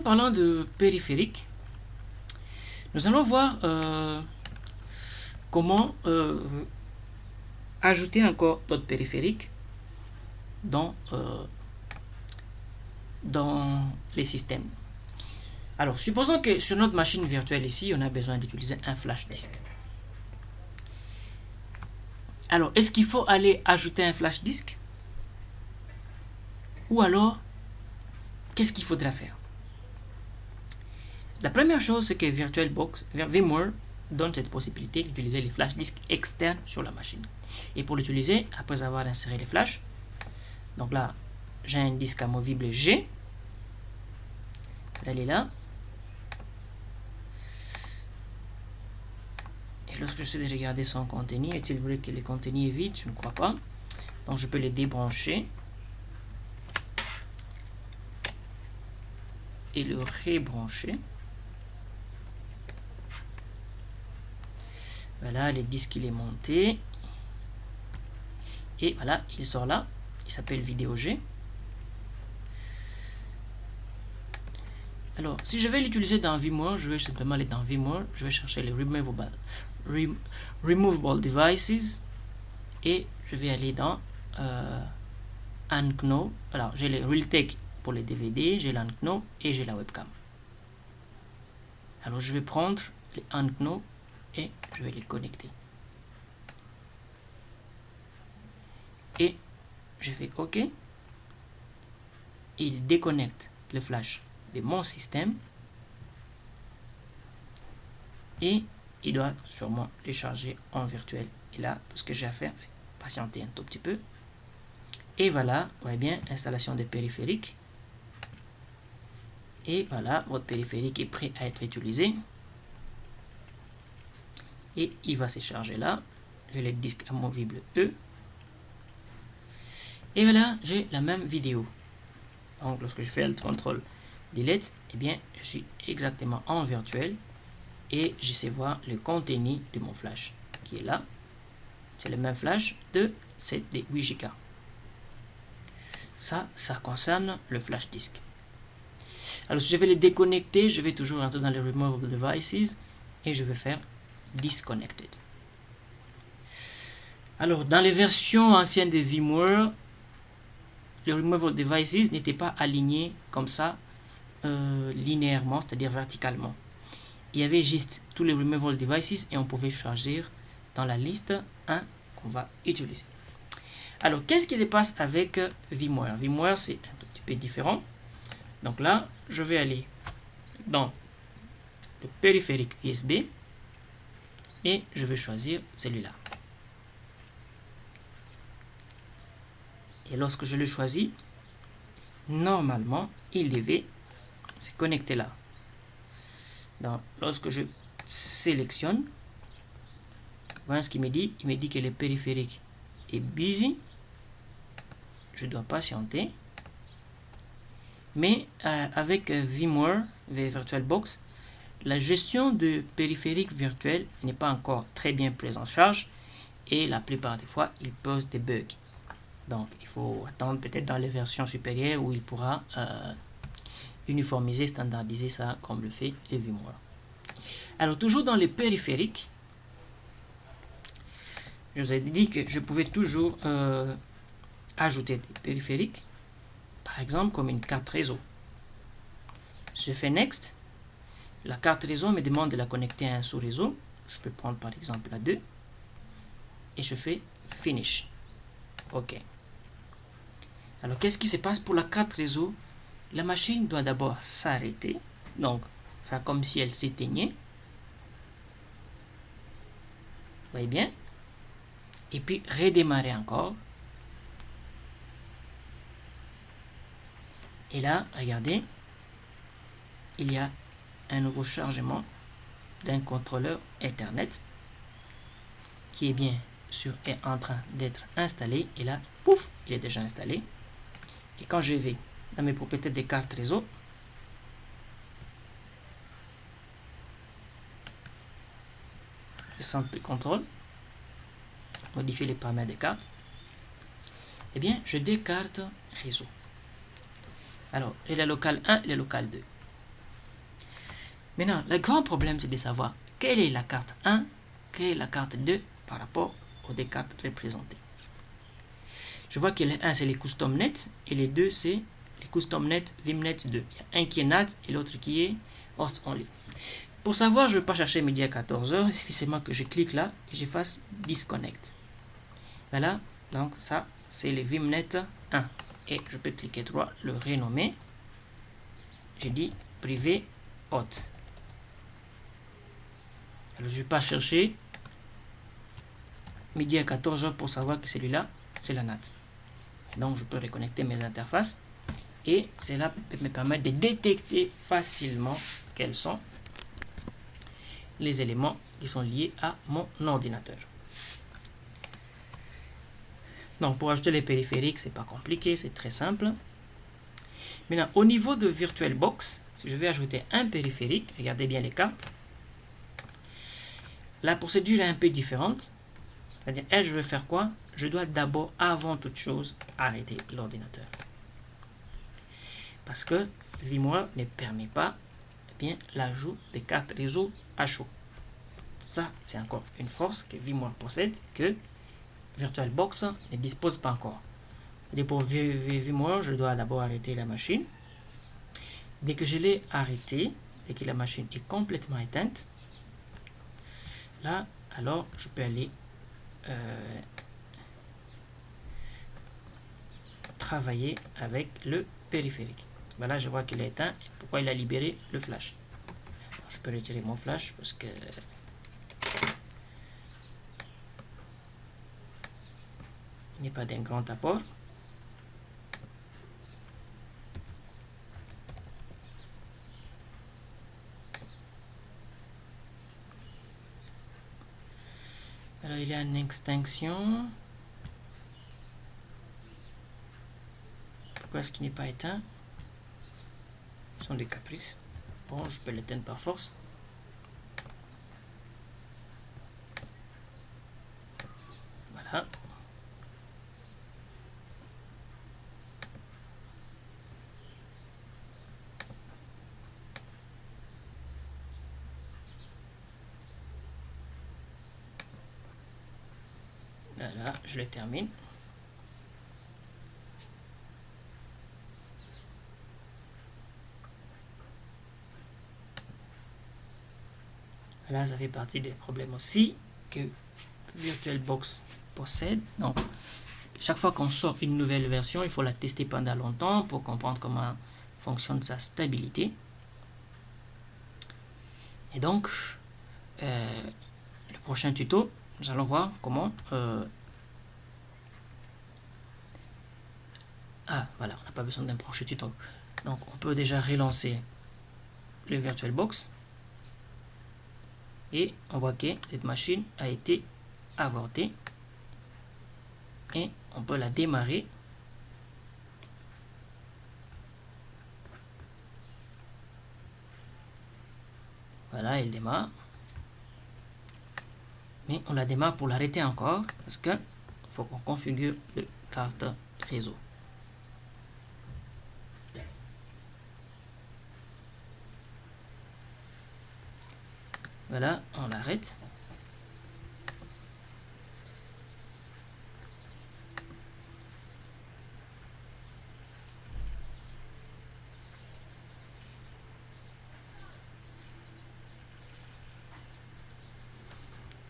parlant de périphérique, nous allons voir comment ajouter encore d'autres périphériques dans les systèmes. Alors, supposons que sur notre machine virtuelle ici, on a besoin d'utiliser un flash disk. Alors, est-ce qu'il faut aller ajouter un flash disk? Ou alors, qu'est-ce qu'il faudra faire? La première chose, c'est que VirtualBox, VMware, donne cette possibilité d'utiliser les flash disks externes sur la machine. Et pour l'utiliser, après avoir inséré les flashs, donc là, j'ai un disque amovible G. Elle est là. Et lorsque j'essaie de regarder son contenu, est-il vrai que le contenu est vide? Je ne crois pas. Donc je peux les débrancher et le rebrancher. Voilà, le disque il est monté. Et voilà, il sort là. Il s'appelle Vidéo G. Alors, si je vais l'utiliser dans VMware, je vais simplement aller dans VMware. Je vais chercher les Removable Devices. Et je vais aller dans Ankno. Alors, j'ai les Realtek pour les DVD, j'ai l'Ankno et j'ai la webcam. Alors, je vais prendre les Ankno et je vais les connecter. Et je fais OK. Il déconnecte le flash de mon système. Et il doit sûrement les charger en virtuel. Et là, tout ce que j'ai à faire, c'est patienter un tout petit peu. Et voilà, vous voyez bien, installation des périphériques. Et voilà, votre périphérique est prêt à être utilisé. Et il va se charger là. J'ai le disque amovible E. Et voilà, j'ai la même vidéo. Donc, lorsque je fais le contrôle delete, eh bien, je suis exactement en virtuel. Et je sais voir le contenu de mon flash qui est là. C'est le même flash de 8 Go. Ça concerne le flash disk. Alors, si je vais les déconnecter, je vais toujours entrer dans les Removable Devices et je vais faire Disconnected. Alors, dans les versions anciennes de VMware, les Removable Devices n'étaient pas alignés comme ça, linéairement, c'est-à-dire verticalement. Il y avait juste tous les Removable Devices et on pouvait choisir dans la liste un qu'on va utiliser. Alors, qu'est-ce qui se passe avec VMware? VMware, c'est un tout petit peu différent. Donc là, je vais aller dans le périphérique USB et je vais choisir celui-là. Et lorsque je le choisis, normalement, il devait se connecter là. Donc, lorsque je sélectionne, voilà ce qu'il me dit. Il me dit que le périphérique est busy. Je dois patienter. Mais avec VMware, VirtualBox, la gestion de périphériques virtuels n'est pas encore très bien prise en charge. Et la plupart des fois, il pose des bugs. Donc, il faut attendre peut-être dans les versions supérieures où il pourra uniformiser, standardiser ça comme le fait les VMware. Alors, toujours dans les périphériques, je vous ai dit que je pouvais toujours ajouter des périphériques, par exemple comme une carte réseau. Je fais Next. La carte réseau me demande de la connecter à un sous-réseau. Je peux prendre par exemple la 2 et je fais Finish. OK. Alors, qu'est-ce qui se passe pour la carte réseau? La machine doit d'abord s'arrêter, donc faire comme si elle s'éteignait. Vous voyez bien? Et puis redémarrer encore. Et là, regardez, il y a un nouveau chargement d'un contrôleur Ethernet qui est bien sûr est en train d'être installé. Et là, pouf, il est déjà installé. Et quand je vais dans mes propriétés des cartes réseau, le centre de contrôle, modifier les paramètres des cartes, eh bien, je décarte réseau. Alors, il y a le local 1 et le local 2. Maintenant, le grand problème, c'est de savoir quelle est la carte 1, quelle est la carte 2 par rapport aux deux cartes représentées. Je vois que le 1, c'est les custom net et les 2, c'est les custom net Vimnet 2. Il y a un qui est NAT et l'autre qui est host only. Pour savoir, je ne vais pas chercher midi à 14h, il suffit seulement que je clique là et je fasse disconnect. Voilà, donc ça, c'est le Vimnet 1. Et je peux cliquer droit, le renommer. Je dis privé hot. Alors, je ne vais pas chercher midi à 14h pour savoir que celui-là, c'est la NAT. Donc, je peux reconnecter mes interfaces et cela peut me permettre de détecter facilement quels sont les éléments qui sont liés à mon ordinateur. Donc, pour ajouter les périphériques, c'est pas compliqué, c'est très simple. Maintenant, au niveau de VirtualBox, si je vais ajouter un périphérique, regardez bien les cartes. La procédure est un peu différente. C'est-à-dire, je vais faire quoi? Je dois d'abord, avant toute chose, arrêter l'ordinateur. Parce que VMware ne permet pas l'ajout des cartes réseau à chaud. Ça, c'est encore une force que VMware possède, que VirtualBox ne dispose pas encore. Et pour VMware, je dois d'abord arrêter la machine. Dès que je l'ai arrêté, dès que la machine est complètement éteinte, là, alors, je peux aller travailler avec le périphérique. Voilà, je vois qu'il est éteint. Pourquoi il a libéré le flash? Je peux retirer mon flash parce que il n'est pas d'un grand apport. Alors, il y a une extinction. Pourquoi est-ce qu'il n'est pas éteint? Ce sont des caprices. Bon, je peux l'éteindre par force. Voilà. Voilà, je le termine. Là, ça fait partie des problèmes aussi que VirtualBox possède. Donc, chaque fois qu'on sort une nouvelle version, il faut la tester pendant longtemps pour comprendre comment fonctionne sa stabilité. Et donc, le prochain tuto, nous allons voir comment... voilà, on n'a pas besoin d'un prochain tuto. Donc, on peut déjà relancer le VirtualBox. Et on voit que cette machine a été avortée. Et on peut la démarrer. Voilà, elle démarre. Mais on la démarre pour l'arrêter encore parce que faut qu'on configure le carte réseau. Voilà, on l'arrête.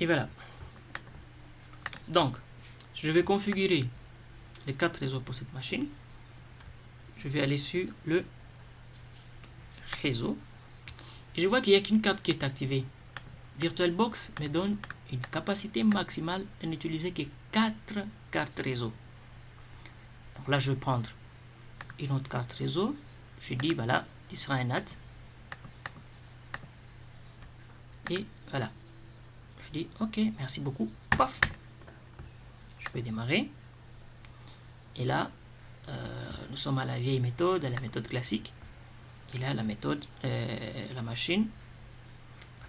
Et voilà. Donc, je vais configurer les 4 réseaux pour cette machine. Je vais aller sur le réseau. Et je vois qu'il n'y a qu'une carte qui est activée. VirtualBox me donne une capacité maximale de n'utiliser que 4 cartes réseau. Donc là, je vais prendre une autre carte réseau. Je dis, voilà, tu seras un NAT. Et voilà. Je dis, ok, merci beaucoup. Paf. Je peux démarrer. Et là, nous sommes à la vieille méthode, à la méthode classique. Et là, la méthode, la machine,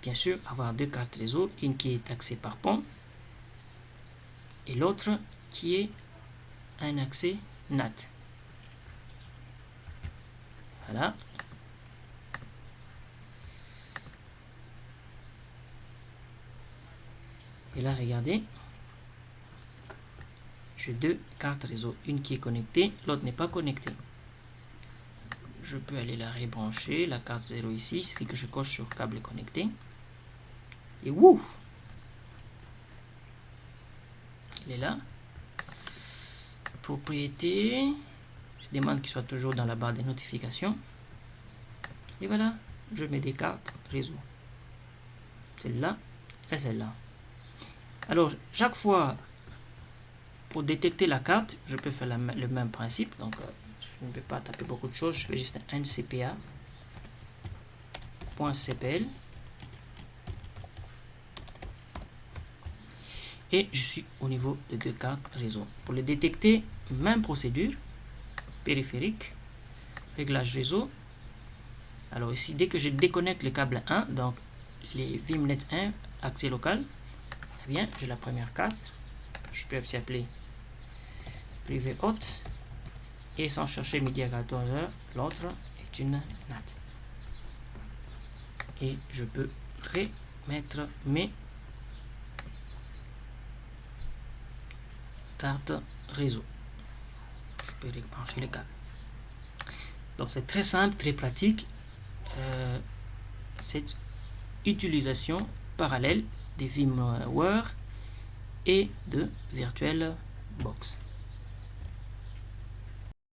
bien sûr, avoir 2 cartes réseau, une qui est accès par pont et l'autre qui est un accès NAT. Voilà. Et là, regardez, j'ai deux cartes réseau, une qui est connectée, l'autre n'est pas connectée. Je peux aller la rebrancher, la carte 0 ici, il suffit que je coche sur câble connecté. Et wouh! Il est là. Propriété. Je demande qu'il soit toujours dans la barre des notifications. Et voilà, je mets des cartes réseau. Celle-là et celle-là. Alors, chaque fois, pour détecter la carte, je peux faire le même principe. Donc, je ne peux pas taper beaucoup de choses. Je fais juste un ncpa.cpl. Et je suis au niveau de deux cartes réseau. Pour le détecter, même procédure. Périphérique. Réglage réseau. Alors ici, dès que je déconnecte le câble 1, donc les Vimnet 1, accès local, eh bien, j'ai la première carte. Je peux aussi appeler privé hot. Et sans chercher midi à 14h, l'autre est une NAT. Et je peux remettre mes cartes réseau. Je peux rebrancher les câbles. Donc c'est très simple, très pratique. Cette utilisation parallèle des VMware et de VirtualBox.